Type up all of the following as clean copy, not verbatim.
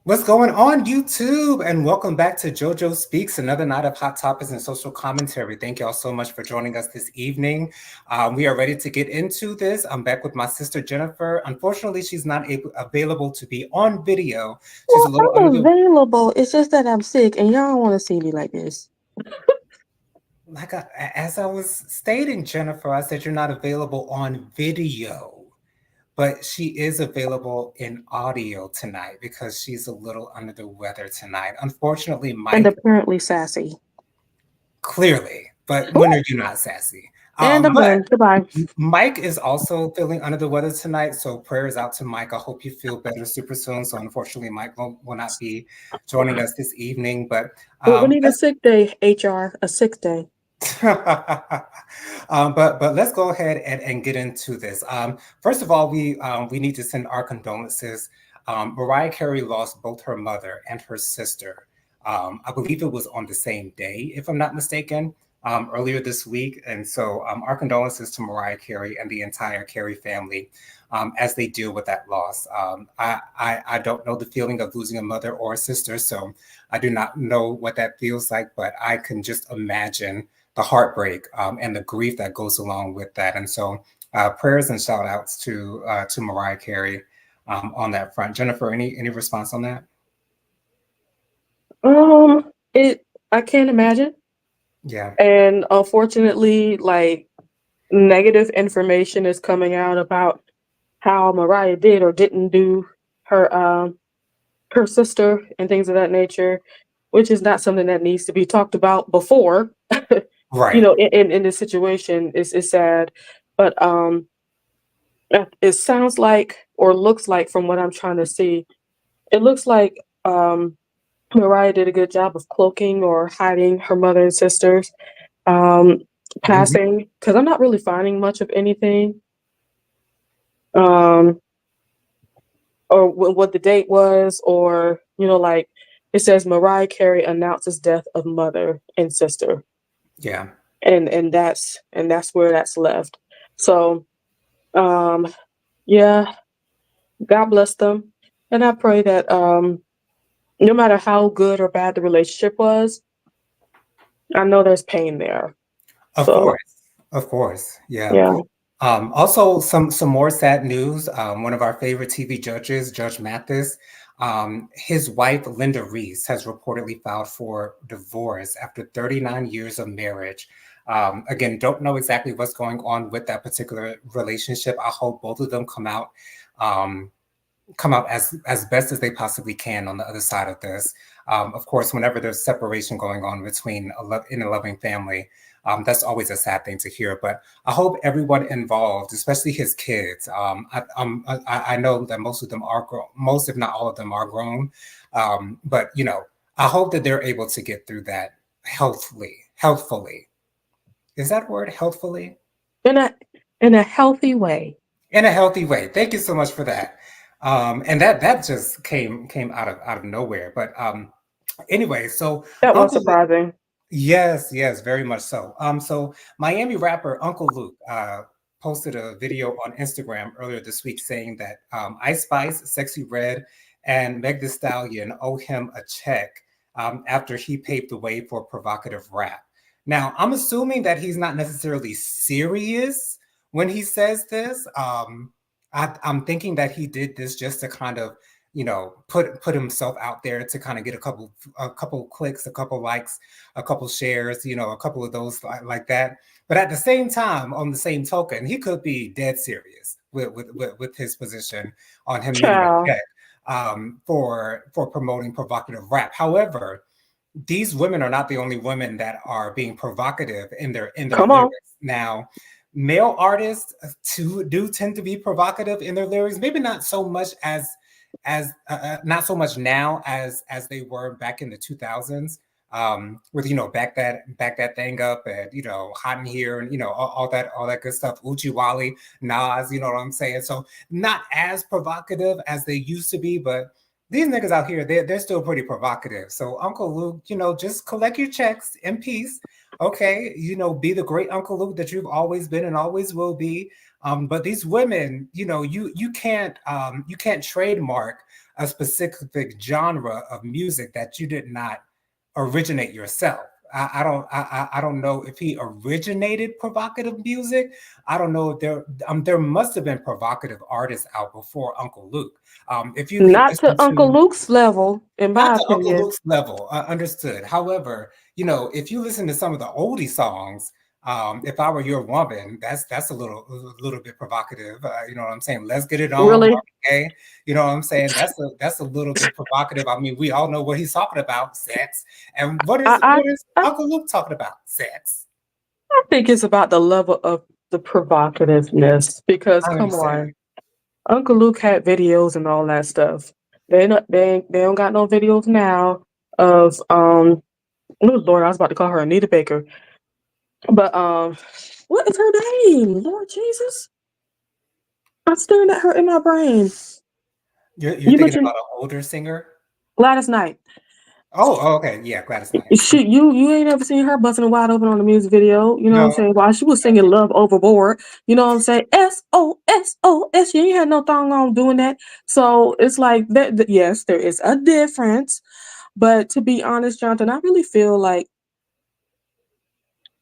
What's going on, YouTube? And welcome back to JoJo Speaks, another night of hot topics and social commentary. Thank you all so much for joining us this evening. We are ready to get into this. I'm back with my sister Jennifer. Unfortunately, she's not available to be on video. She's a Well, little under I'm the available. It's just that I'm sick, and y'all don't want to see me like this. as I was stating, Jennifer. I said you're not available on video, but she is available in audio tonight because she's a little under the weather tonight. Unfortunately, And Mike. apparently sassy. Clearly, but when are you not sassy? And I'm But done. Goodbye. Mike is also feeling under the weather tonight, so prayers out to Mike. I hope you feel better super soon. So unfortunately, Mike will not be joining us this evening, but We need a let's sick day, HR. A sick day. but let's go ahead and get into this. First of all, we need to send our condolences. Mariah Carey lost both her mother and her sister. I believe it was on the same day, if I'm not mistaken, earlier this week. And so our condolences to Mariah Carey and the entire Carey family as they deal with that loss. I don't know the feeling of losing a mother or a sister, so I do not know what that feels like, but I can just imagine the heartbreak and the grief that goes along with that. And so prayers and shout outs to Mariah Carey on that front. Jennifer, any response on that? It. I can't imagine. Yeah. And unfortunately, like negative information is coming out about how Mariah did or didn't do her sister and things of that nature, which is not something that needs to be talked about before. Right. In this situation is sad, but it sounds like or looks like from what I'm trying to see, it looks like Mariah did a good job of cloaking or hiding her mother and sisters um, Mhm. passing because I'm not really finding much of anything um, or what the date was or like it says Mariah Carey announces death of mother and sister Yeah. and that's where that's left. So um, yeah, God bless them, and I pray that no matter how good or bad the relationship was, I know there's pain there. Of So course. Of course. Yeah. yeah. Also, some more sad news. One of our favorite TV judges, Judge Mathis, his wife Linda Reese has reportedly filed for divorce after 39 years of marriage. Again, don't know exactly what's going on with that particular relationship. I hope both of them um, come out as best as they possibly can on the other side of this. Of course, whenever there's separation going on between in a loving family, that's always a sad thing to hear. But I hope everyone involved, especially his kids, I know that most of them are grown, most if not all of them are grown. But I hope that they're able to get through that healthfully. Is that word healthfully? In a healthy way. In a healthy way. Thank you so much for that. And that just came out of nowhere. But anyway, so That was Uncle Luke, surprising. yes, very much so. So Miami rapper Uncle Luke posted a video on Instagram earlier this week saying that Ice Spice, Sexy Red, and Meg Thee Stallion owe him a check after he paved the way for provocative rap. Now, I'm assuming that he's not necessarily serious when he says this. I'm thinking that he did this just to kind of, put himself out there to kind of get a couple clicks, a couple likes, a couple shares, a couple of those like that. But at the same time, on the same token, he could be dead serious with his position on him needing a Child. check for promoting provocative rap. However, these women are not the only women that are being provocative in their Come on. lyrics. Now, male artists too do tend to be provocative in their lyrics. Maybe not so much as not so much now as they were back in the 2000s. With back that thing up and hot in here and all that good stuff. Uchiwali, Nas, you know what I'm saying? So not as provocative as they used to be, but these niggas out here, they're still pretty provocative. So Uncle Luke, just collect your checks in peace. Okay, be the great Uncle Luke that you've always been and always will be. But these women, you can't trademark a specific genre of music that you did not originate yourself. I don't know if he originated provocative music. I don't know if there must have been provocative artists out before Uncle Luke. If you Not to listen Uncle to Luke's level, in not my to Uncle opinion. Luke's level, understood. However, if you listen to some of the oldie songs, if I were your woman, that's a little bit provocative. You know what I'm saying? Let's get it on, Really, Marvin Gaye. You know what I'm saying? That's a little bit provocative. I mean, we all know what he's talking about, sex. And I, I, what is I Uncle Luke talking about? Sex. I think it's about the level of the provocativeness. Because I come understand. on, Uncle Luke had videos and all that stuff. They don't got no videos now of oh Lord, I was about to call her Anita Baker. But what is her name? Lord Jesus. I'm staring at her in my brain. You're You thinking mentioned about an older singer? Gladys Knight. Oh, okay. Yeah, Gladys Knight. You ain't ever seen her busting wide open on the music video. You know what I'm No, saying? While she was singing Love Overboard, you know what I'm saying? SOSOS. She ain't had no thong on doing that. So it's like yes, there is a difference. But to be honest, Jonathan, I really feel like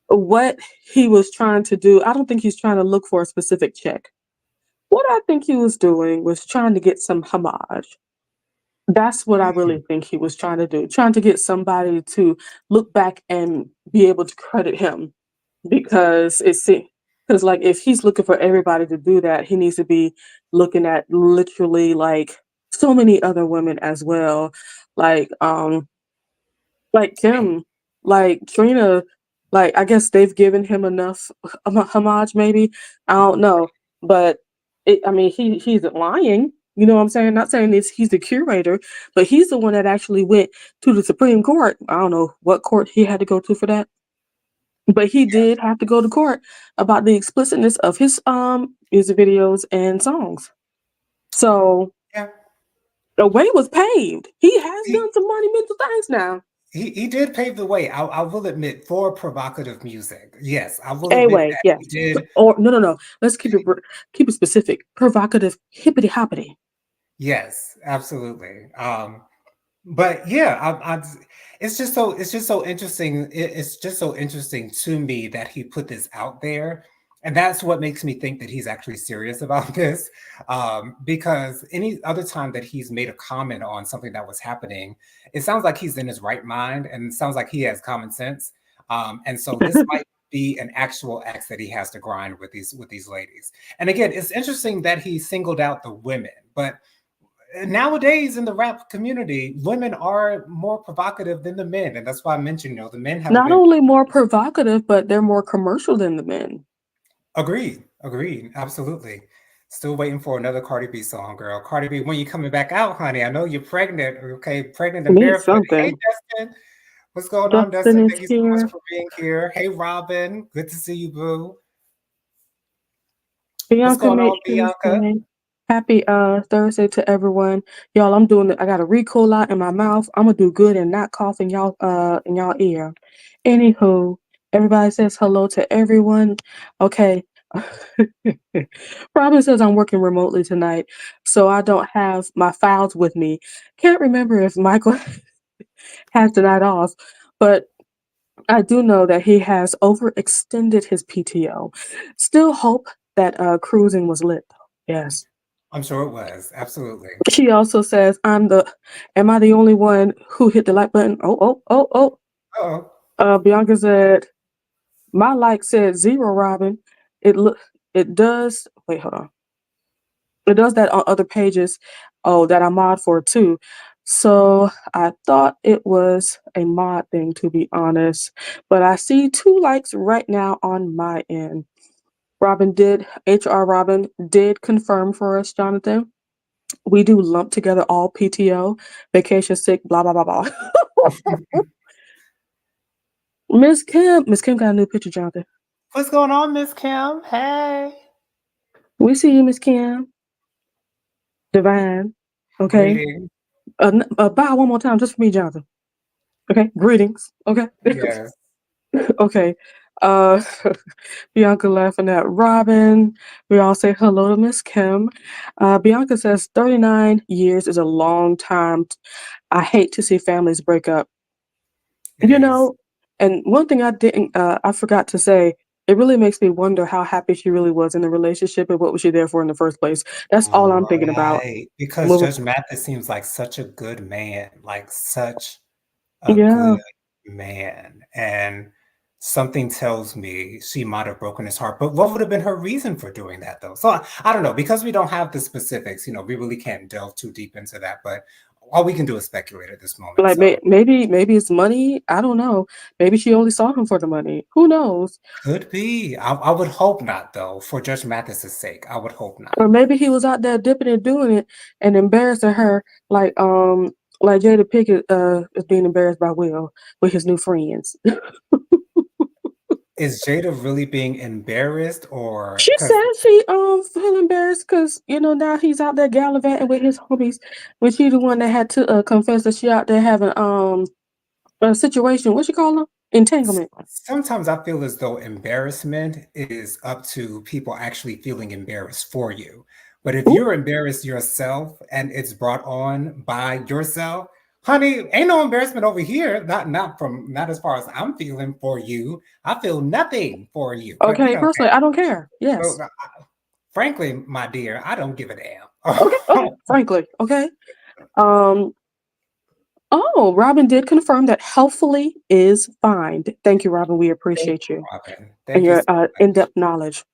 what he was trying to do, I don't think he's trying to look for a specific check. What I think he was doing was trying to get some homage. That's what I mm, really think he was trying to do, trying to get somebody to look back and be able to credit him because because like if he's looking for everybody to do that, he needs to be looking at literally like so many other women as well, like like same. Kim, like Trina, like I guess they've given him enough homage, maybe I don't know, but I mean he isn't lying. You know what I'm saying? Not saying he's the curator, but he's the one that actually went to the Supreme Court. I don't know what court he had to go to for that, but he did have to go to court about the explicitness of his music videos and songs. So Yeah. the way was paved. He has He, done some monumental things now. he did pave the way. I will admit for provocative music. Yes, I will admit Anyway, that he yes. did. Or no. Let's keep it specific. Provocative, hippity hoppity. Yes, absolutely. But yeah, it's just so interesting. It's just so interesting to me that he put this out there, and that's what makes me think that he's actually serious about this. Because any other time that he's made a comment on something that was happening, it sounds like he's in his right mind, and it sounds like he has common sense. And so this might be an actual axe that he has to grind with these ladies. And again, it's interesting that he singled out the women, but nowadays in the rap community, women are more provocative than the men, and that's why I mentioned, the men haven't Not been. only more provocative, but they're more commercial than the men. Agreed, absolutely. Still waiting for another Cardi B song, girl. Cardi B, when you coming back out, honey? I know you're pregnant, okay? Pregnant and Means barefoot. Hey, something. Dustin, what's going on, Dustin Dustin? is Thank you so much here. for being here. Hey, Robin, good to see you, boo. What's Bianca going made on, sure to Bianca? say happy Thursday to everyone. Y'all, I'm doing it. I got a recall out in my mouth. I'm gonna do good and not cough in y'all ear. Anywho, everybody says hello to everyone. Okay. Robin says I'm working remotely tonight, so I don't have my files with me. Can't remember if Michael has the night off, but I do know that he has overextended his PTO. Still hope that cruising was lit. Yes. I'm sure it was. Absolutely. She also says, am I the only one who hit the like button? Oh. Uh-oh. Bianca said, my like said zero, Robin. Look, it does, wait, hold on. It does that on other pages. Oh, that I mod for too. So I thought it was a mod thing, to be honest. But I see 2 likes right now on my end. HR Robin did confirm for us, Jonathan. We do lump together all PTO, vacation sick, blah, blah, blah, blah. Miss Kim got a new picture, Jonathan. What's going on, Miss Kim? Hey. We see you, Miss Kim. Divine. Okay. Greetings. Bow one more time just for me, Jonathan. Okay. Greetings. Okay. Yes. Okay. Uh, Bianca laughing at Robin. We all say hello to Miss Kim. Bianca says 39 years is a long time. I hate to see families break up. It You is. know, and one thing I forgot to say, it really makes me wonder how happy she really was in the relationship and what was she there for in the first place. That's all I'm thinking about. Right, because Moving Judge Mathis seems like such a good man, like such a good Yeah, man, and something tells me she might have broken his heart, but what would have been her reason for doing that, though? So I don't know, because we don't have the specifics, we really can't delve too deep into that, but all we can do is speculate at this moment, like, so maybe it's money, I don't know. Maybe she only saw him for the money, who knows? could be. I would hope not, though, for Judge Mathis's sake, I would hope not. Or maybe he was out there dipping and doing it and embarrassing her like Jada Pinkett, is being embarrassed by Will with his new friends. Is Jada really being embarrassed or She because said she feel embarrassed because now he's out there gallivanting with his homies, when she the one that had to confess that she out there having a situation. What you call them? Entanglement. sometimes I feel as though embarrassment is up to people actually feeling embarrassed for you. But if Ooh, you're embarrassed yourself and it's brought on by yourself, honey, ain't no embarrassment over here. Not as far as I'm feeling for you. I feel nothing for you. But okay, personally, I don't care. so, Yes. frankly, my dear, I don't give a Okay. Okay. damn. Frankly. Okay. Um. Oh, Robin did confirm that healthfully is fine. Thank you, Robin. We Thank appreciate you, you Robin. and Thank you your so much. in-depth knowledge.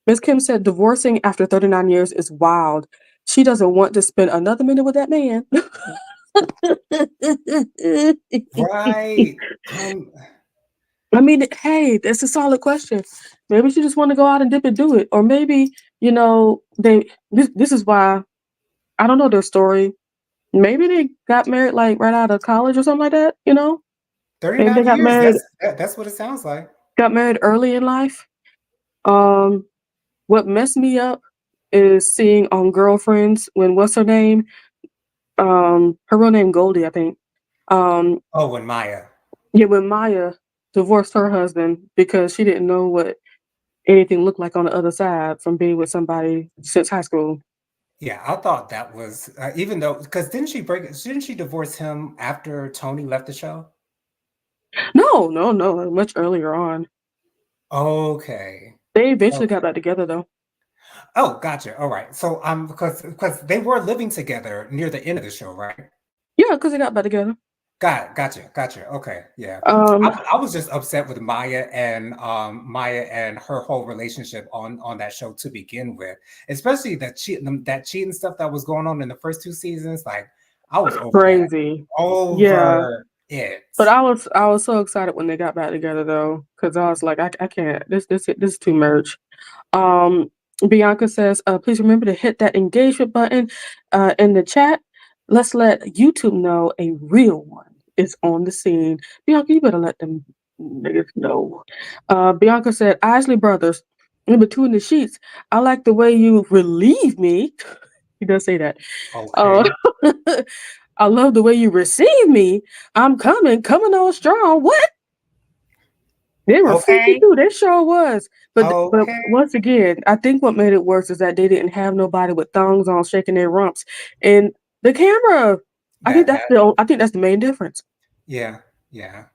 Miss Kim said divorcing after 39 years is wild. She doesn't want to spend another minute with that man. Right. I mean, hey, that's a solid question. Maybe she just want to go out and dip and do it, or maybe they. This is why I don't know their story. Maybe they got married like right out of college or something like that. Maybe they 39 years. That's what it sounds like. got married early in life. Um, what messed me up is seeing on Girlfriends when what's her name? Her real name Goldie, I think. Um, Oh, and Maya. yeah, when Maya divorced her husband because she didn't know what anything looked like on the other side from being with somebody since high school. Yeah, I thought that was even though because didn't she divorce him after Tony left the show? No, no, no, much earlier on. Okay. They eventually got Okay. back together though. Oh, gotcha. All right. So because they were living together near the end of the show, right? Yeah, because they got back together. Gotcha. Okay, yeah. Um, I was just upset with Maya and her whole relationship on that show to begin with, especially that cheating stuff that was going on in the first two seasons. Like I was over that, Crazy. Yeah. over it. But I was so excited when they got back together though, because I was like, I can't. This is too much. Um, Bianca says, please remember to hit that engagement button in the chat. Let's let YouTube know a real one is on the scene. Bianca, you better let them niggas know. Bianca said, Isley Brothers, in between the sheets, I like the way you relieve me. He does say that. Uh, Okay, I love the way you receive me. I'm coming on strong. What? They were freaky okay, too. They sure was. But okay. once again, I think what made it worse is that they didn't have nobody with thongs on shaking their rumps. And the camera, That I think that's the main difference. yeah, yeah.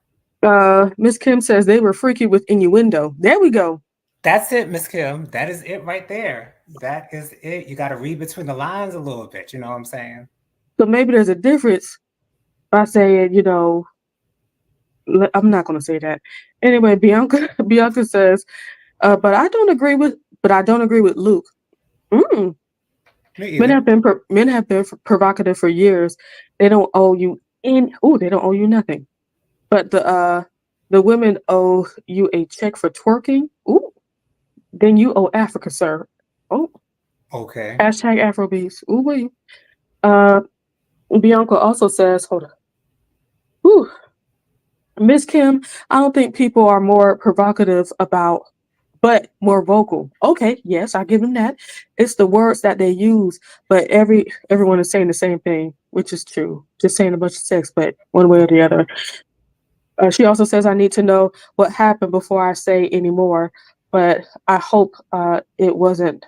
Miss Kim says they were freaky with innuendo. There we go. That's it, Miss Kim. That is it right there. That is it. You got to read between the lines a little bit. You know what I'm saying? So maybe there's a difference by saying, I'm not gonna say that. Anyway, Bianca Bianca says, but I don't agree with Luke. Mm. Me Men either. have been provocative for years. They don't owe you nothing. But the women owe you a check for twerking. Ooh, then you owe Africa, sir. Oh, Okay. hashtag Afrobeats. Ooh, wait. Uh, Bianca also says, hold on. Ooh, Miss Kim, I don't think people are more provocative about, but more vocal. Okay, yes, I give them that. It's the words that they use, but everyone is saying the same thing, which is true. Just saying a bunch of sex, but one way or the other. She also says, I need to know what happened before I say any more, but I hope it wasn't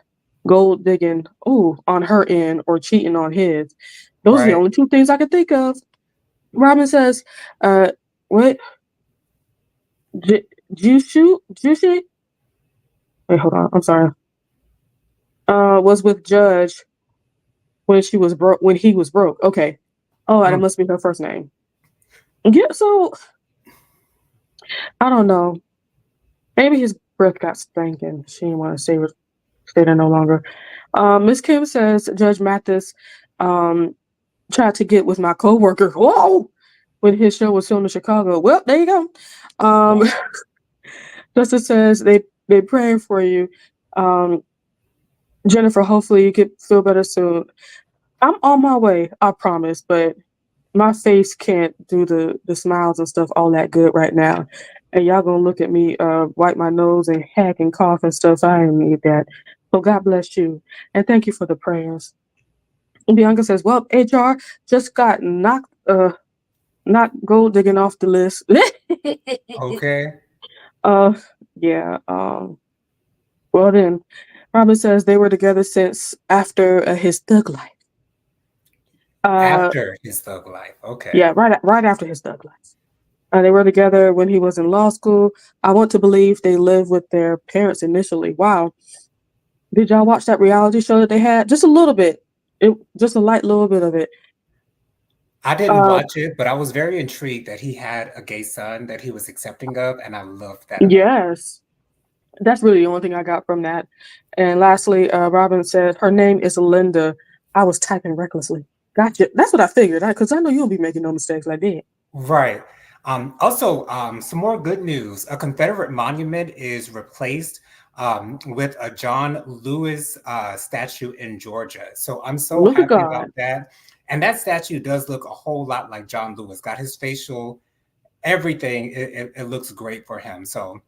gold digging, ooh, on her end or cheating on his. Those are the Right. only two things I could think of. Robin says, uh, what? Juicy? Wait, hold on. I'm sorry. Was with Judge when she was broke, when he was broke. Okay. Oh, that Mm, must be her first name. Yeah, so I don't know. Maybe his breath got stank and she didn't want to stay there no longer. Miss Kim says Judge Mathis um, tried to get with my coworker. Whoa! When his show was filmed in Chicago. Well, there you go. Um, wow. Justice says they praying for you. Um, Jennifer, hopefully you get feel better soon. I'm on my way, I promise, but my face can't do the smiles and stuff all that good right now. And y'all gonna look at me wipe my nose and hack and cough and stuff. I ain't need that. So God bless you. And thank you for the prayers. And Bianca says, well, HR just got knocked gold digging off the list. Okay. uh yeah, well then. Robin says they were together since after his thug life. Uh After his thug life. Okay. yeah, right after his thug life. They were together when he was in law school. I want to believe they lived with their parents initially. Wow. Did y'all watch that reality show that they had? Just a little bit. Just a light little bit of it. I didn't Uh, watch it, but I was very intrigued that he had a gay son that he was accepting of, and I loved that about him. yes. That's really the only thing I got from that. And lastly, Robin said her name is Linda. I was typing recklessly. Gotcha. That's what I figured. Because I know you'll be making no mistakes like that. Right. Also, some more good news. A Confederate monument is replaced with a John Lewis statue in Georgia. So I'm so Look at happy about God. that. And that statue does look a whole lot like John Lewis. Got his facial, everything. It looks great for him. So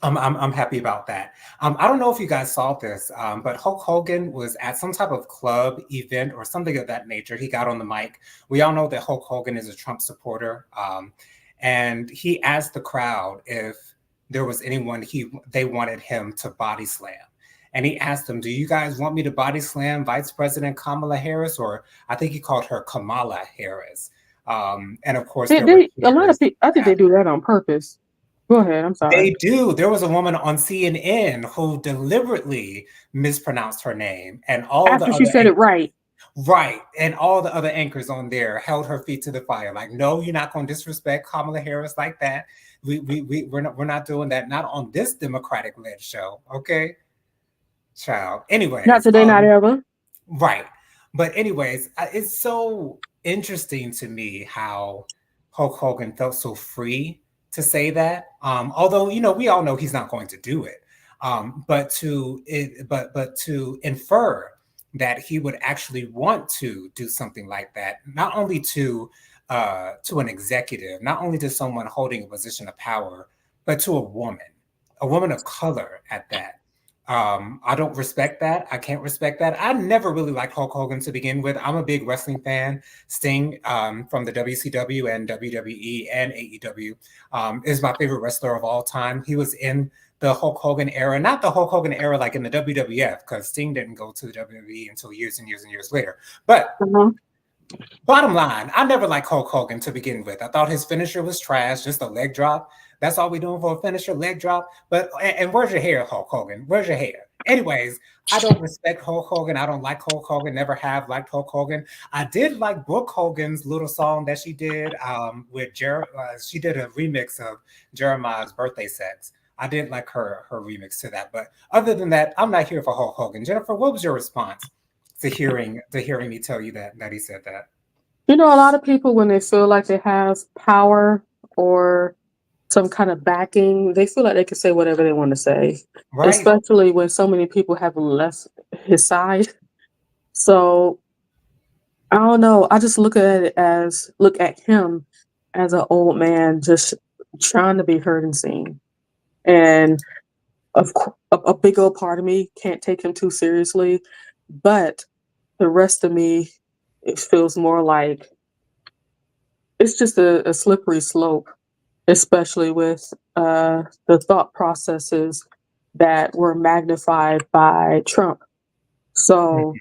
I'm happy about that. I don't know if you guys saw this, but Hulk Hogan was at some type of club event or something of that nature. He got on the mic. We all know that Hulk Hogan is a Trump supporter, and he asked the crowd if there was anyone they wanted him to body slam. And he asked them, "Do you guys want me to body slam Vice President Kamala Harris, or I think he called her Kamala Harris?" And of course, there were They a lot of cheers. people. I think they do that on purpose. Go ahead. I'm sorry. They do. There was a woman on CNN who deliberately mispronounced her name, and all the After she other said it right. right, and all the other anchors on there held her feet to the fire. Like, no, you're not going to disrespect Kamala Harris like that. We're not doing that. Not on this Democratic-led show, okay, child. Not Anyways, today, not ever. right. But anyways, it's so interesting to me how Hulk Hogan felt so free to say that. Although we all know he's not going to do it. But to infer that he would actually want to do something like that, not only to an executive, not only to someone holding a position of power, but to a woman of color at that. I don't respect that. I can't respect that. I never really liked Hulk Hogan to begin with. I'm a big wrestling fan. Sting from the WCW and WWE and AEW is my favorite wrestler of all time. He was in the Hulk Hogan era, not the Hulk Hogan era like in the WWF, because Sting didn't go to the WWE until years and years and years later. But Uh-huh. bottom line, I never liked Hulk Hogan to begin with. I thought his finisher was trash, just a leg drop. That's all we doing for a finisher, leg drop. But and where's your hair, Hulk Hogan? Where's your hair? Anyways, I don't respect Hulk Hogan. I don't like Hulk Hogan. Never have liked Hulk Hogan. I did like Brooke Hogan's little song that she did with she did a remix of Jeremiah's Birthday Sex. I did like her remix to that. But other than that, I'm not here for Hulk Hogan. Jennifer, what was your response to hearing me tell you that he said that? A lot of people, when they feel like they have power or some kind of backing, they feel like they can say whatever they want to say, Right. especially when so many people have left his side. So I don't know. I just look at him as an old man just trying to be heard and seen. And a big old part of me can't take him too seriously, but the rest of me, it feels more like it's just a slippery slope. especially with the thought processes that were magnified by Trump. So,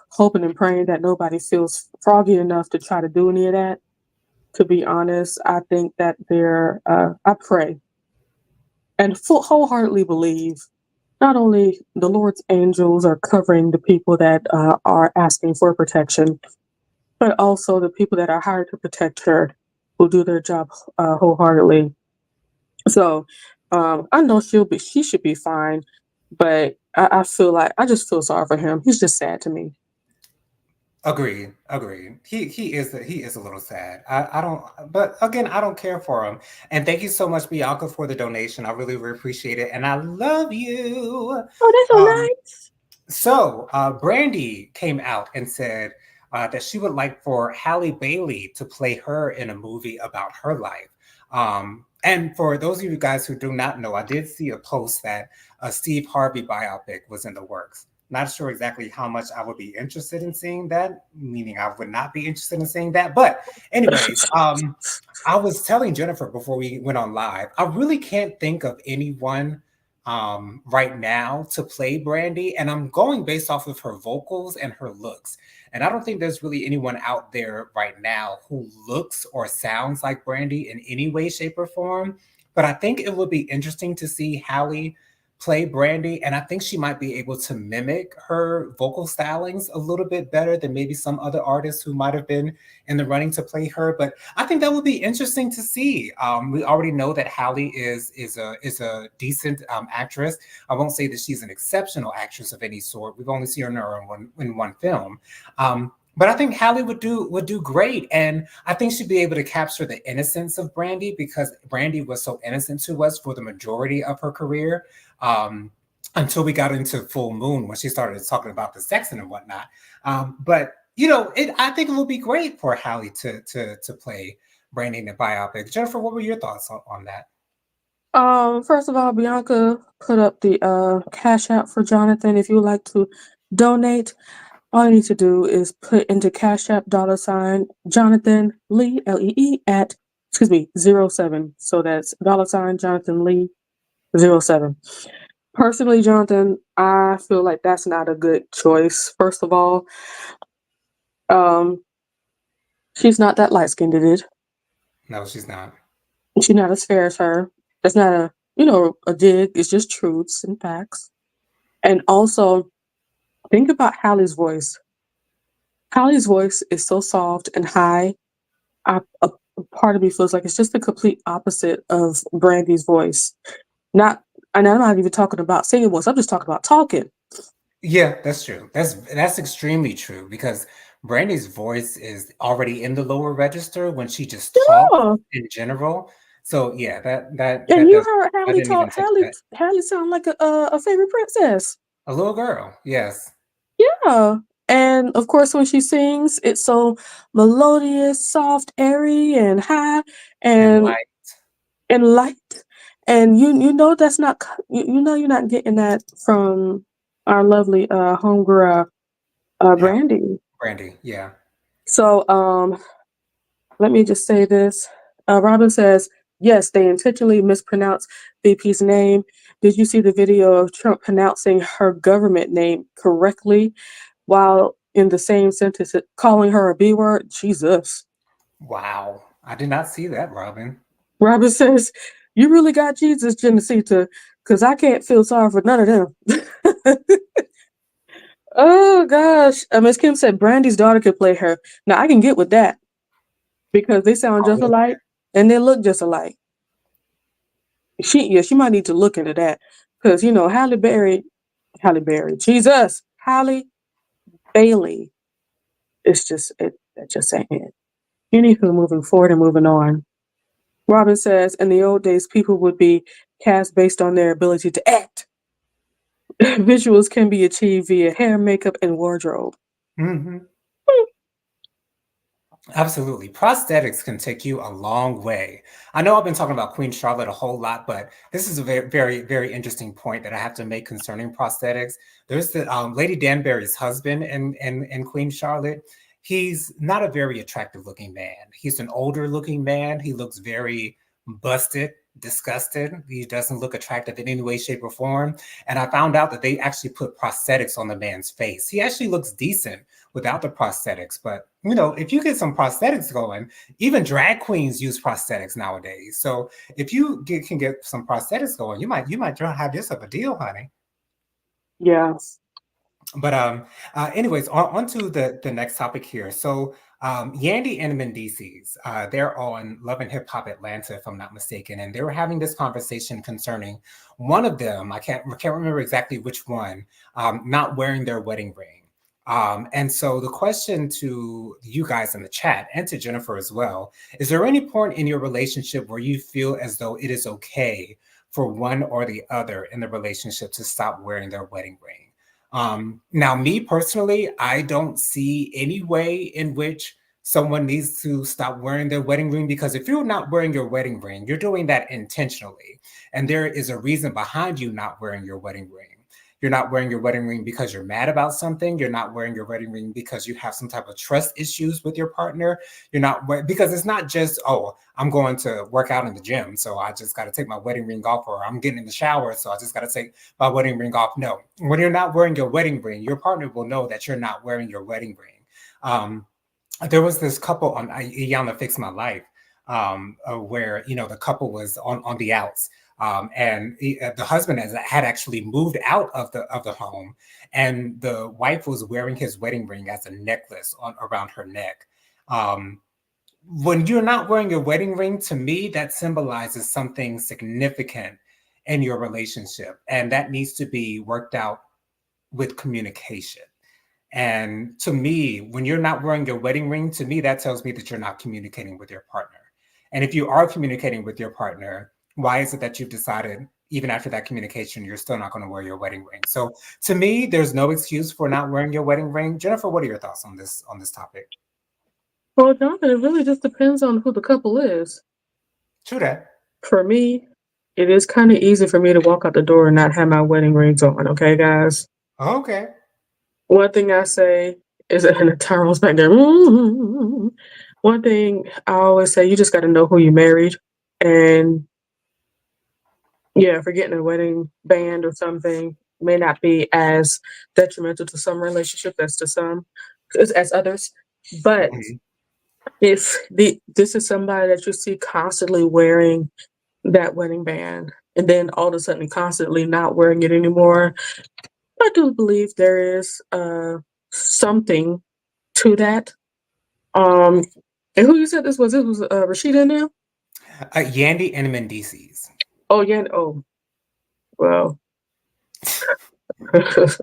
hoping and praying that nobody feels froggy enough to try to do any of that. To be honest, I think that I pray and wholeheartedly believe not only the Lord's angels are covering the people that are asking for protection, but also the people that are hired to protect her will do their job wholeheartedly. So I know she should be fine, but I feel like I just feel sorry for him. He's just sad to me. Agreed, agreed. He is a little sad. I don't, but again, I don't care for him. And thank you so much, Bianca, for the donation. I really appreciate it, and I love you. Oh, that's so Um, nice. so Brandy came out and said that she would like for Halle Bailey to play her in a movie about her life. And for those of you guys who do not know, I did see a post that a Steve Harvey biopic was in the works. Not sure exactly how much I would be interested in seeing that, meaning I would not be interested in seeing that. But, anyways, I was telling Jennifer before we went on live, I really can't think of anyone right now to play Brandy, and I'm going based off of her vocals and her looks. And I don't think there's really anyone out there right now who looks or sounds like Brandy in any way, shape, or form. But I think it would be interesting to see Hallie play Brandy, and I think she might be able to mimic her vocal stylings a little bit better than maybe some other artists who might have been in the running to play her. But I think that would be interesting to see. We already know that Hallie is a decent actress. I won't say that she's an exceptional actress of any sort. We've only seen her in one film. But I think Hallie would do great, and I think she'd be able to capture the innocence of Brandy because Brandy was so innocent to us for the majority of her career, um, until we got into Full Moon when she started talking about the sex and whatnot. But I think it would be great for Hallie to play Brandy in the biopic. Jennifer, what were your thoughts on that? First of all, Bianca put up the cash app for Jonathan. If you would like to donate, all you need to do is put into Cash App $ Jonathan Lee Lee at excuse me 07. So that's $ Jonathan Lee 07. Personally, Jonathan, I feel like that's not a good choice. First of all, um, she's not that light skinned, dude. No, she's not. She's not as fair as her. That's not a dig. It's just truths and facts. And also, think about Hallie's voice. Hallie's voice is so soft and high. A part of me feels like it's just the complete opposite of Brandy's voice. Not, and I'm not even talking about singing voice. I'm just talking about talking. Yeah, that's true. That's extremely true because Brandy's voice is already in the lower register when she just talks Yeah. in general. So yeah, And that you does. heard I Hallie didn't even talk. take Hallie, that. Hallie sound like a favorite princess. A little girl, yes, Yeah. And of course, when she sings, it's so melodious, soft, airy, and high, and and light and light. And you know that's not you know you're not getting that from our lovely homegirl yeah, Brandy. Brandy, yeah. So let me just say this. Robin says, yes, they intentionally mispronounced VP's name. Did you see the video of Trump pronouncing her government name correctly while in the same sentence calling her a B word? Jesus. Wow, I did not see that, Robin. Robin says, you really got Jesus, Genesita, because I can't feel sorry for none of them. Oh, gosh. Miss Kim said Brandy's daughter could play her. Now, I can get with that because they sound Oh, just alike and they look just alike. She might need to look into that because Halle Berry, Jesus, Halle Bailey. It's just that just ain't it. Anywho, moving forward and moving on. Robin says, in the old days, people would be cast based on their ability to act. Visuals can be achieved via hair, makeup, and wardrobe. hmm Absolutely. Prosthetics can take you a long way. I know I've been talking about Queen Charlotte a whole lot, but this is a very interesting point that I have to make concerning prosthetics. There's the Lady Danbury's husband in Queen Charlotte. he's not a very attractive looking man. He's an older looking man. He looks very busted, disgusted. He doesn't look attractive in any way, shape, or form. And I found out that they actually put prosthetics on the man's face. He actually looks decent without the prosthetics. But if you get some prosthetics going, even drag queens use prosthetics nowadays. So if you can get some prosthetics going, you might have yourself a deal, honey. Yeah. But anyways, on to the next topic here. So Yandy and Mendices, they're on Love and Hip Hop Atlanta, if I'm not mistaken, and they were having this conversation concerning one of them. I can't remember exactly which one, not wearing their wedding ring. And so the question to you guys in the chat and to Jennifer as well, is there any point in your relationship where you feel as though it is okay for one or the other in the relationship to stop wearing their wedding ring? Now, me personally, I don't see any way in which someone needs to stop wearing their wedding ring, because if you're not wearing your wedding ring, you're doing that intentionally. And there is a reason behind you not wearing your wedding ring. You're not wearing your wedding ring because you're mad about something. You're not wearing your wedding ring because you have some type of trust issues with your partner. You're not because it's not just, oh, I'm going to work out in the gym, so I just got to take my wedding ring off, or I'm getting in the shower, so I just got to take my wedding ring off. No, when you're not wearing your wedding ring, your partner will know that you're not wearing your wedding ring. There was this couple on Iyanla Fix My Life, where the couple was on the outs. And the husband had actually moved out of the home, and the wife was wearing his wedding ring as a necklace around her neck. When you're not wearing your wedding ring, to me, that symbolizes something significant in your relationship, and that needs to be worked out with communication. And to me, when you're not wearing your wedding ring, to me, that tells me that you're not communicating with your partner. And if you are communicating with your partner, why is it that you've decided, even after that communication, you're still not going to wear your wedding ring? So to me, there's no excuse for not wearing your wedding ring. Jennifer, what are your thoughts on this topic? Well, Jonathan, it really just depends on who the couple is. True that. For me, it is kind of easy for me to walk out the door and not have my wedding rings on, okay, guys? Okay. One thing I say is, and the Tyrell's back there, one thing I always say, you just got to know who you married. And yeah, forgetting a wedding band or something may not be as detrimental to some relationships as to some, as others. But if this is somebody that you see constantly wearing that wedding band, and then all of a sudden constantly not wearing it anymore, I do believe there is something to that. And who you said this was? This was Rashida in there? Yandy and Mendices. Oh, yeah. Oh, well. Because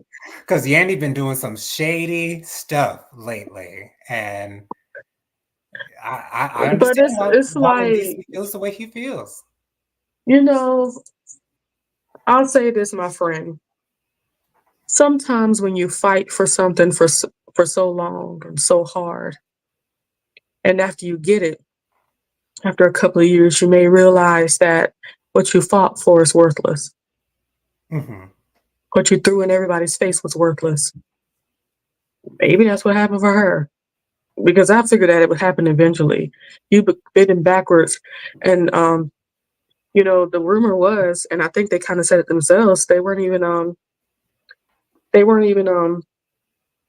Yandy been doing some shady stuff lately, and I but understand it's why like, Mendices feels the way he feels. I'll say this, my friend. Sometimes when you fight for something for so long and so hard, and after you get it, after a couple of years, you may realize that what you fought for is worthless. Mm-hmm. What you threw in everybody's face was worthless. Maybe that's what happened for her. Because I figured that it would happen eventually. You bending backwards. And the rumor was, and I think they kind of said it themselves, they weren't even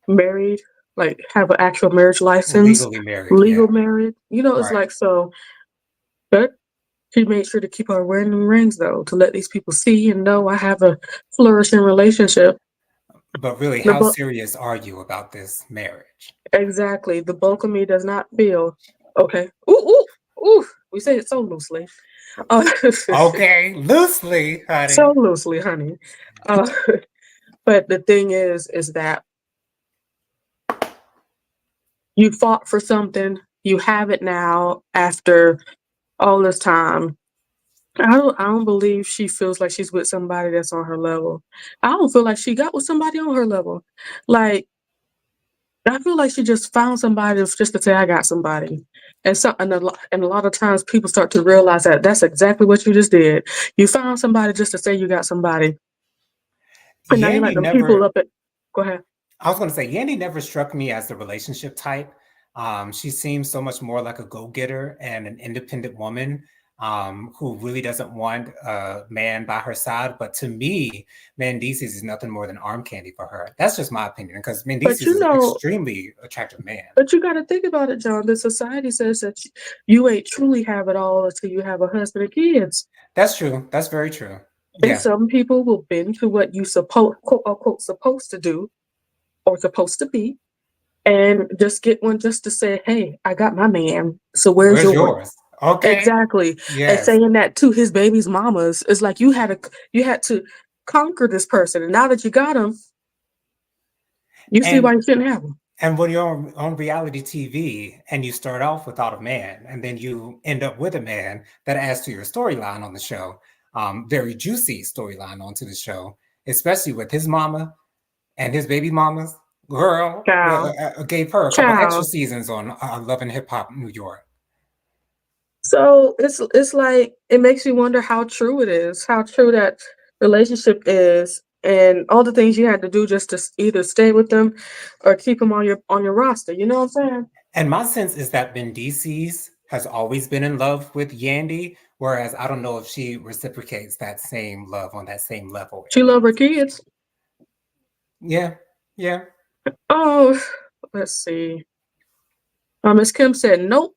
married, like have an actual marriage license. Legally married. Legal Yeah. married. It's Right. like so. But she made sure to keep her wearing rings though, to let these people see and know I have a flourishing relationship. But really, The how bu- serious are you about this marriage? exactly. The bulk of me does not feel okay. Ooh, ooh, ooh. We say it so loosely. Okay, loosely, So honey. loosely, honey. Uh, but the thing is that you fought for something, you have it now after all this time. I don't believe she feels like she's with somebody that's on her level. I don't feel like she got with somebody on her level. Like I feel like she just found somebody just to say I got somebody. And a lot of times people start to realize that that's exactly what you just did. You found somebody just to say you got somebody. And now you like Yandy them people never, up at go ahead. I was going to say, Yandy never struck me as the relationship type. She seems so much more like a go-getter and an independent woman who really doesn't want a man by her side. But to me, Mendices is nothing more than arm candy for her. That's just my opinion because But Mendices you is an know, extremely attractive man. but you got to think about it, John. The society says that you ain't truly have it all until you have a husband and kids. That's true. That's very true. And Yeah. some people will bend to what you supposed, quote unquote, supposed to do or supposed to be, and just get one just to say, "Hey, I got my man. So where's Where's yours?" yours? Okay. Exactly. And Yes. saying that to his baby's mamas is like you had to conquer this person, and now that you got him, you see And why you shouldn't have him. And when you're on reality TV and you start off without a man, and then you end up with a man that adds to your storyline on the show, very juicy storyline onto the show, especially with his mama and his baby mamas, girl, Child, gave her a couple extra child. seasons on Love and Hip Hop New York. So it's like it makes you wonder how true it is, how true that relationship is, and all the things you had to do just to either stay with them or keep them on your roster. You know what I'm saying? And my sense is that Bendices has always been in love with Yandy, whereas I don't know if she reciprocates that same love on that same level She love her kids. Yeah, yeah. Oh, let's see. Miss Kim said, "Nope,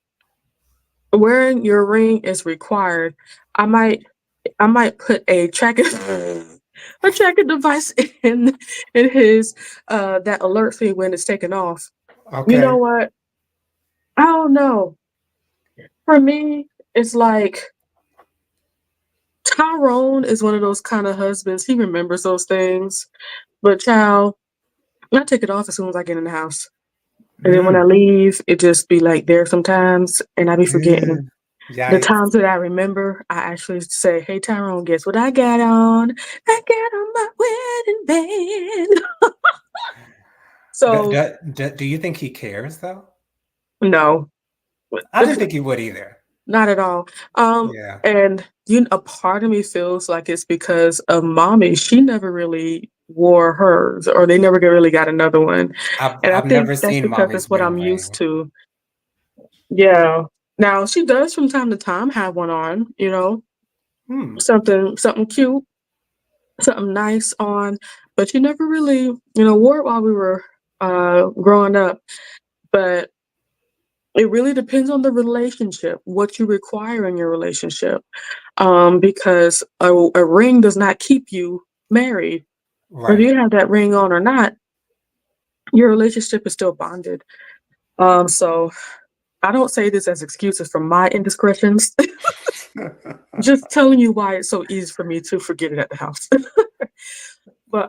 wearing your ring is required. I might I might put a tracking a tracking device in his that alert fee when it's taken off." You know Okay. what? I don't know. For me, it's like Tyrone is one of those kind of husbands. He remembers those things. But child, I take it off as soon as I get in the house. And then when I Mm. leave, it just be like there sometimes and I be forgetting. Mm. The Yikes. times that I remember, I actually say, "Hey Tyrone, guess what I got on? I got on my wedding band." So Do you think he cares though? no. I didn't think he would either. Not at all. Yeah. And a part of me feels like it's because of mommy. She never really wore hers, or they never really got another one. And I I've think never that's seen because mommy's it's what wedding I'm used ring. to. Yeah. Now she does from time to time have one on, Hmm. something cute, something nice on, but she never really, wore it while we were growing up. But it really depends on the relationship, what you require in your relationship. Because a ring does not keep you married. Whether Right. you have that ring on or not, your relationship is still bonded. So I don't say this as excuses for my indiscretions, just telling you why it's so easy for me to forget it at the house. But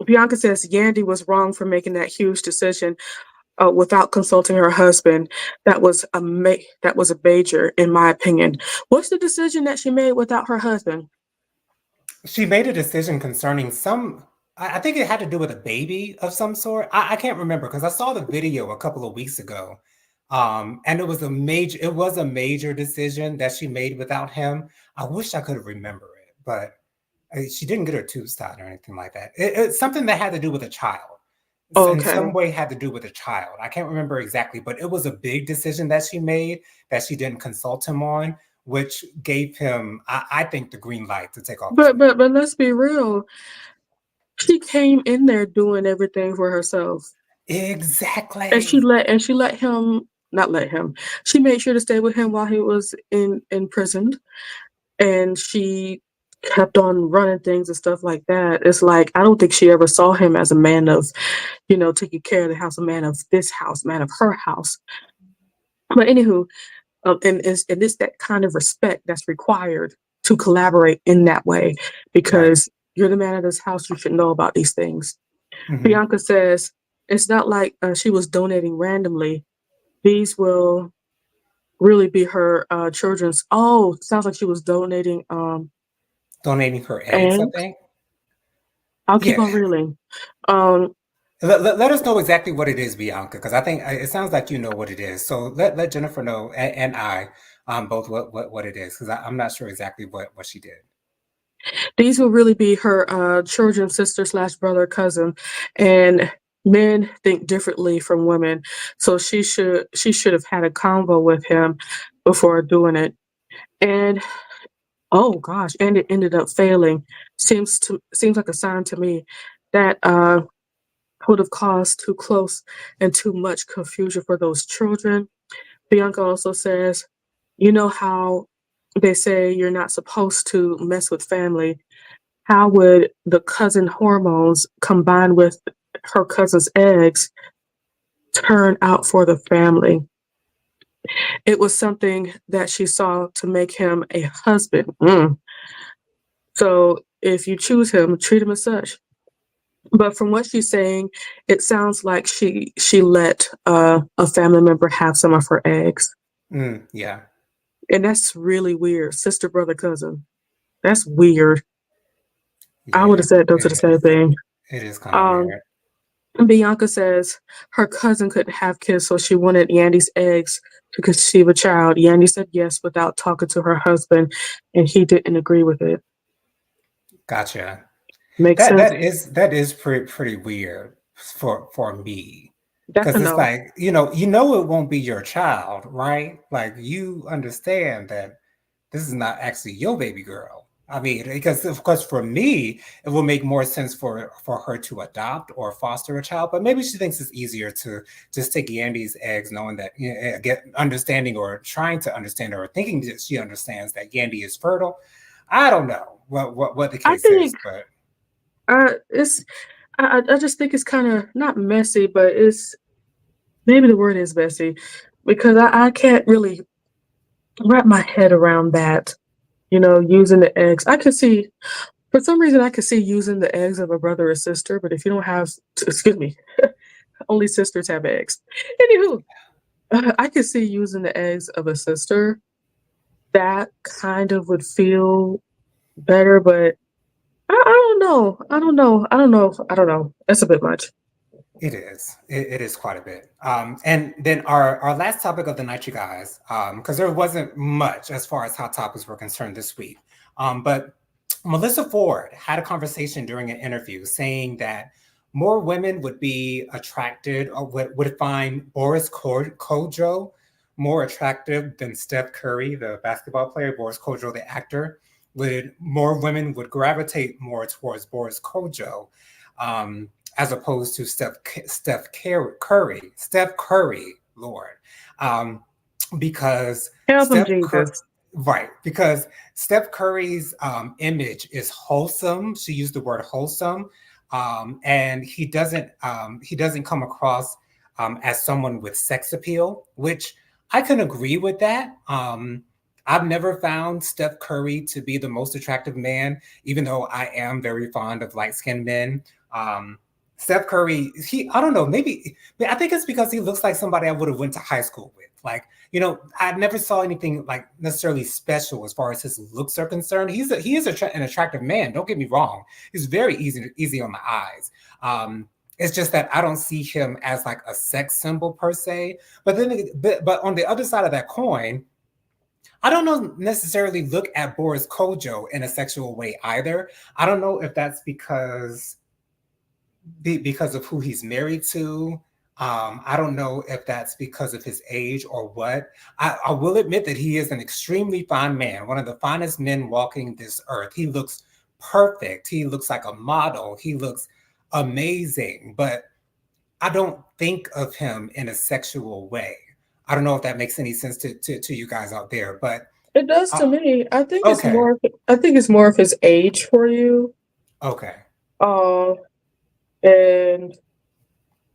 Bianca says Yandy was wrong for making that huge decision without consulting her husband. That was a major, in my opinion. What's the decision that she made without her husband? She made a decision concerning some. I think it had to do with a baby of some sort. I can't remember because I saw the video a couple of weeks ago, and it was a major decision that she made without him. I wish I could remember it, but she didn't get her tubes tied or anything like that. It's something that had to do with a child. In Okay. some way had to do with a child. I can't remember exactly, but it was a big decision that she made that she didn't consult him on, which gave him, I think, the green light to take off his wig. But let's be real. She came in there doing everything for herself. And Exactly. she let him not let him. She made sure to stay with him while he was in imprisoned, and she kept on running things and stuff like that. It's like I don't think she ever saw him as a man of, taking care of the house, a man of this house, man of her house. But anywho, and it's that kind of respect that's required to collaborate in that way Right. because you're the man of this house. You should know about these things. Hmm. Bianca says it's not like she was donating randomly. These will really be her children's. Oh, sounds like she was donating Donating her eggs, I eggs. think. I'll keep Yeah. on reeling. Um, Let us know exactly what it is, Bianca, because I think it sounds like you know what it is. So let Jennifer know and I both what it is, because I'm not sure exactly what she did. these will really be her children's sister slash brother cousin, and Men think differently from women, so she should have had a convo with him before doing it. And oh gosh, and it ended up failing. Seems like a sign to me that would have caused too close and too much confusion for those children. Bianca also says, you know how they say you're not supposed to mess with family. How would the cousin hormones combined with her cousin's eggs turn out for the family? It was something that she saw to make him a husband. So if you choose him, treat him as such. But from what she's saying, it sounds like she let a family member have some of her eggs, Yeah, and that's really weird. Sister, brother, cousin. That's weird. I would yeah, have said those are it the same is. thing. It is kind of Um, weird. Bianca says her cousin couldn't have kids, so she wanted Yandy's eggs to conceive a child. Yandy said yes without talking to her husband, and he didn't agree with it. Gotcha. Makes That sense? that is pretty weird for me, That's a because it's no. like, it won't be your child, right? Like, you understand that this is not actually your baby girl. I mean, because of course for me, it will make more sense for her to adopt or foster a child, but maybe she thinks it's easier to just take Yandy's eggs, knowing that, get understanding or trying to understand, or thinking that she understands that Yandy is fertile. I don't know what the I case is, think but it's I just think it's kind of not messy, but it's maybe the word is messy because I can't really wrap my head around that. Using the eggs. I could see for some reason I could see using the eggs of a brother or sister, but if you don't have, excuse me, only sisters have eggs. Anywho, I could see using the eggs of a sister. That kind of would feel better, but I don't know. I don't know. I don't know. I don't know. That's a bit much. it is. It is quite a bit. And then our last topic of the night, you guys, because there wasn't much as far as hot topics were concerned this week. But Melissa Ford had a conversation during an interview saying that more women would be attracted, or would find Kojo more attractive than Steph Curry, the basketball player, Boris Kojo, the actor. Would more women would gravitate more towards Boris Kojo, as opposed to Steph Curry, Lord, um, because Help him, Steph Curry. Jesus. Right, because Steph Curry's image is wholesome. She used the word wholesome, and he doesn't come across as someone with sex appeal, which I can agree with that. I've never found Steph Curry to be the most attractive man, even though I am very fond of light skinned men. Um, Steph Curry, I don't know, maybe I think it's because he looks like somebody I would have went to high school with. Like, I never saw anything like necessarily special as far as his looks are concerned. He is an attractive man. Don't get me wrong. He's very easy on the eyes. It's just that I don't see him as like a sex symbol per se. But on the other side of that coin, I don't know necessarily look at Boris Kojo in a sexual way either. I don't know if that's because of who he's married to. I don't know if that's because of his age or what. I will admit that he is an extremely fine man, one of the finest men walking this earth. He looks perfect. He looks like a model. He looks amazing, but I don't think of him in a sexual way. I don't know if that makes any sense to you guys out there, but It does uh, to me. I think it's okay, more. I think it's more of his age for you. okay. Uh, and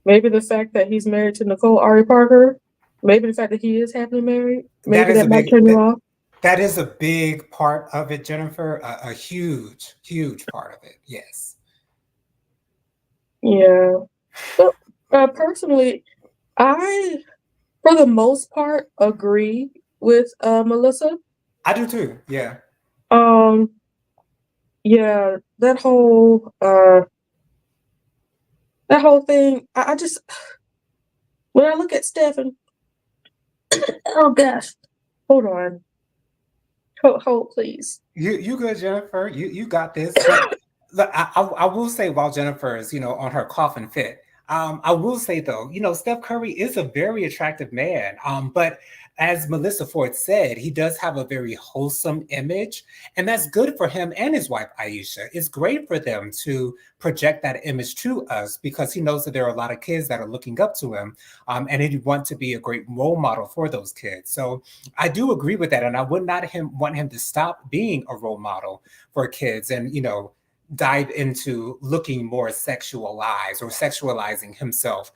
maybe the fact that he's married to Nicole Ari Parker. Maybe the fact that he is happily married. That Maybe is that a might big turn you off. that is a big part of it, Jennifer. A huge part of it. Yes, Yeah. So, personally, I, for the most part, agree with Melissa. I do too. Yeah, Um, yeah, that whole thing. I just when I look at Stefan, oh gosh, hold on, hold please. you good, Jennifer. You got this. But look, I will say, while Jennifer is on her coffin fit, I will say though, Steph Curry is a very attractive man. But as Melissa Ford said, he does have a very wholesome image, and that's good for him and his wife Aisha. It's great for them to project that image to us because he knows that there are a lot of kids that are looking up to him, and he'd want to be a great role model for those kids. So I do agree with that, and I would not want him to stop being a role model for kids, and dive into looking more sexualized or sexualizing himself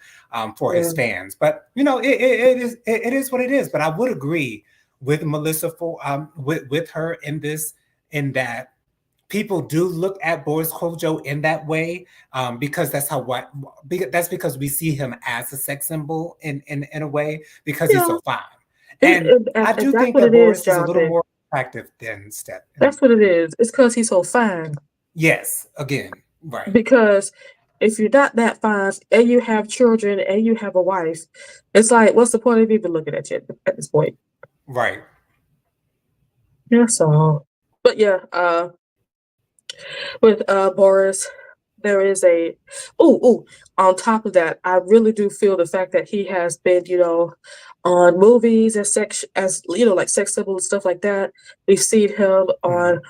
for his Yeah. fans. But it is what it is. But I would agree with Melissa for with her in this, in that people do look at Boris Kojo in that way, because that's because we see him as a sex symbol in a way, because he's Yeah. so fine. And, And I and do that's think what that it is, Boris is a little Jonathan. more attractive than Steph. That's what it is. It's because he's so fine. Yes, again, right, Because if you're not that fine and you have children and you have a wife, it's like, what's the point of even looking at you at this point? right. That's all. But yeah, with Boris, there is a on top of that, I really do feel the fact that he has been, on movies as like sex symbol and stuff like that. We've seen him on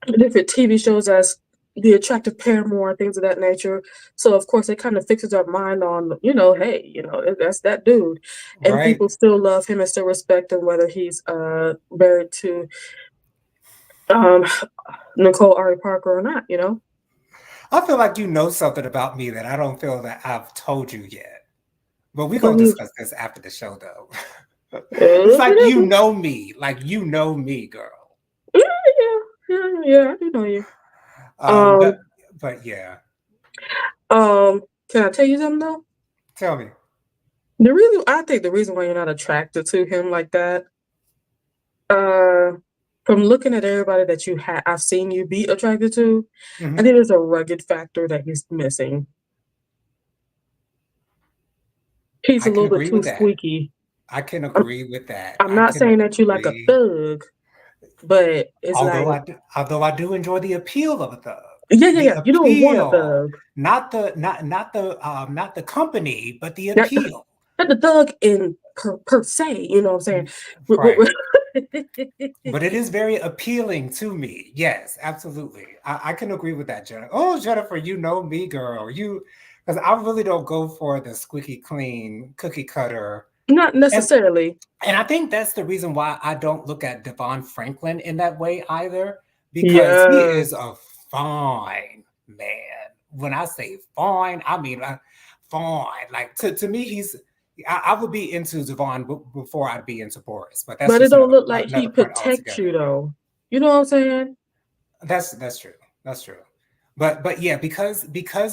Mhm. different TV shows as the attractive paramour, things of that nature. So of course it kind of fixes our mind on, hey, that's that dude. And Right. people still love him and still respect him whether he's married to um Nicole Ari Parker or not. I feel like you know something about me that I don't feel that I've told you yet. But we're But gonna we discuss this after the show though. It's like you whatever. know me. Like you know me, girl. Yeah, yeah, yeah, yeah, I do know you. Um, Um, but but yeah. can I tell you something though? Tell me. I think the reason why you're not attracted to him like that, uh, from looking at everybody that I've seen you be attracted to, I Mhm. think there's a rugged factor that he's missing. He's I a can little bit agree too with that. squeaky. I can I'm, agree with that. I'm I not can saying that you like a agree. thug, but it's like, Although I do enjoy the appeal of a thug. yeah, yeah, The yeah. You don't want a appeal. thug. Not the company, but the Not, appeal. not the thug in per se. You know what I'm saying? Right. We- But it is very appealing to me. Yes, absolutely. I can agree with that, Jennifer. Oh, Jennifer, you know me, girl. Because I really don't go for the squeaky clean cookie cutter. Not And necessarily. and I think that's the reason why I don't look at Devon Franklin in that way either, because he Yeah. is a fine man. When I say fine, I mean fine. Like to me, I would be into Devon before I'd be into Boris, but that's But it just don't look like he another point protects altogether. you though. You know what I'm saying? That's true. That's true. But yeah, because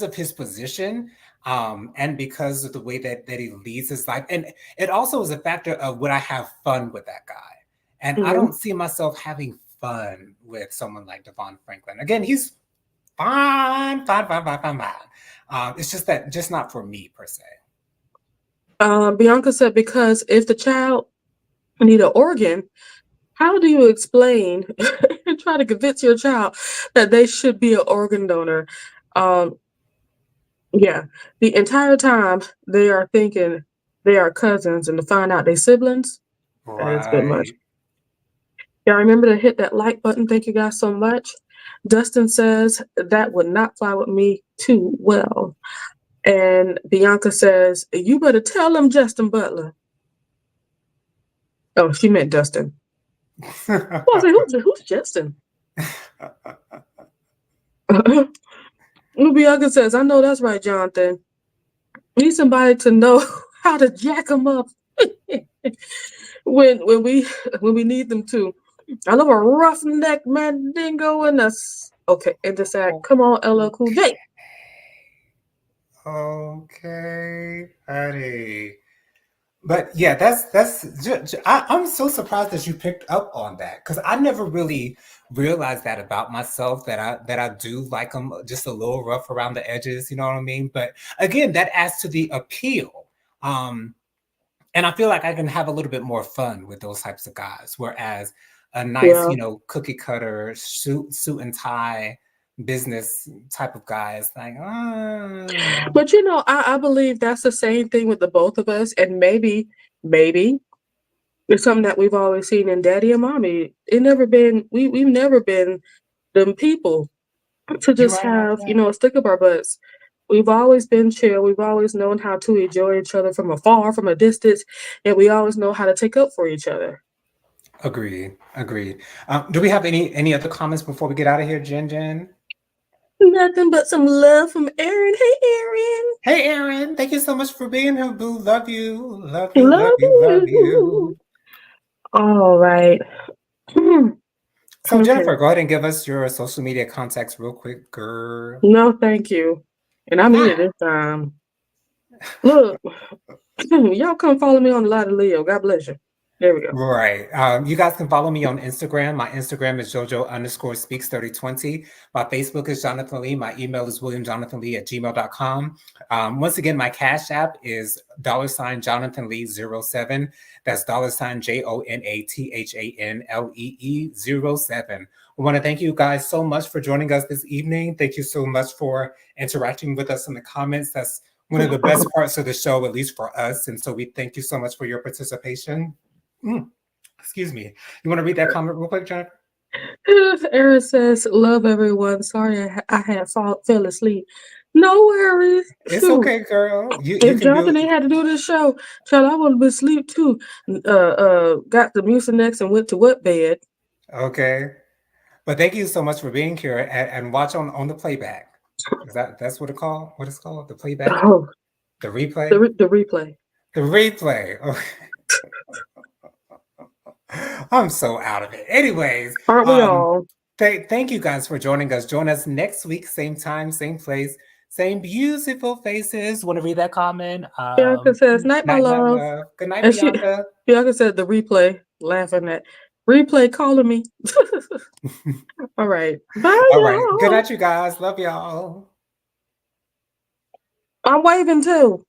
of his position, and because of the way that he leads his life, and it also is a factor of would I have fun with that guy, and I Mhm. don't see myself having fun with someone like Devon Franklin. Again, he's fine, fine, fine, fine, fine, fine. It's just not for me per se. Bianca said because if the child need an organ, how do you explain and try to convince your child that they should be an organ donor? Um, yeah, the entire time they are thinking they are cousins, and to find out they siblings, that is a bit much. Right. Yeah, remember to hit that like button. Thank you guys so much. Dustin says that would not fly with me too well. And Bianca says, you better tell them Justin Butler. Oh, she meant Dustin. I was like, who's Justin? Bianca says, I know that's right, Jonathan. Need somebody to know how to jack them up when when we when we need them to. I love a roughneck mandingo and okay, and the sack. Come on, LL Cool J. Okay, honey. But yeah, I'm so surprised that you picked up on that because I never really realized that about myself, that I do like them just a little rough around the edges, you know what I mean? But again, that adds to the appeal. Um, and I feel like I can have a little bit more fun with those types of guys, whereas a nice, Yeah. cookie cutter suit and tie business type of guy. It's like, But I believe that's the same thing with the both of us, and maybe it's something that we've always seen in daddy and mommy. We've never been them people to you're just right about have, that. a stick up our butts. We've always been chill. We've always known how to enjoy each other from afar, from a distance, and we always know how to take up for each other. Agreed. Agreed. Do we have any other comments before we get out of here, Jen? Nothing but some love from Erin. Hey, Erin. Hey, Aaron. Thank you so much for being here, boo. Love you. Love you. Love Love you. Love you. you. All right. So, Okay. Jennifer, go ahead and give us your social media contacts real quick, girl. No, thank you. And I mean it this time. Look, y'all come follow me on the Lot of Leo. God bless you. There we go. Right. You guys can follow me on Instagram. My Instagram is JoJo_speaks3020. My Facebook is Jonathan Lee. My email is williamjonathanlee@gmail.com. Once again, my Cash App is $Jonathan Lee 07. That's $JonatanLee 07. I want to thank you guys so much for joining us this evening. Thank you so much for interacting with us in the comments. That's one of the best parts of the show, at least for us. And so we thank you so much for your participation. Excuse me. You want to read that comment real quick, Jennifer? Erin says, "Love everyone. Sorry, I fell asleep. No worries. It's Shoot, okay, girl. You if can do Jonathan it. ain't had to do this show, child, I would have been asleep too. Got the Mucinex and went to wet bed. Okay. But thank you so much for being here and watch on the playback. That's what it's called? The playback? Oh, The replay? the replay. The replay. Okay. I'm so out of it. Anyways, Aren't we all? thank you guys for joining us. Join us next week, same time, same place, same beautiful faces. Want to read that comment? Bianca says, "Night, my Night, my love." love. Good night, And Bianca. Bianca said, "The replay." Laughing at replay calling me. All right, bye, All right. Good y'all. night, you guys. Love y'all. I'm waving too.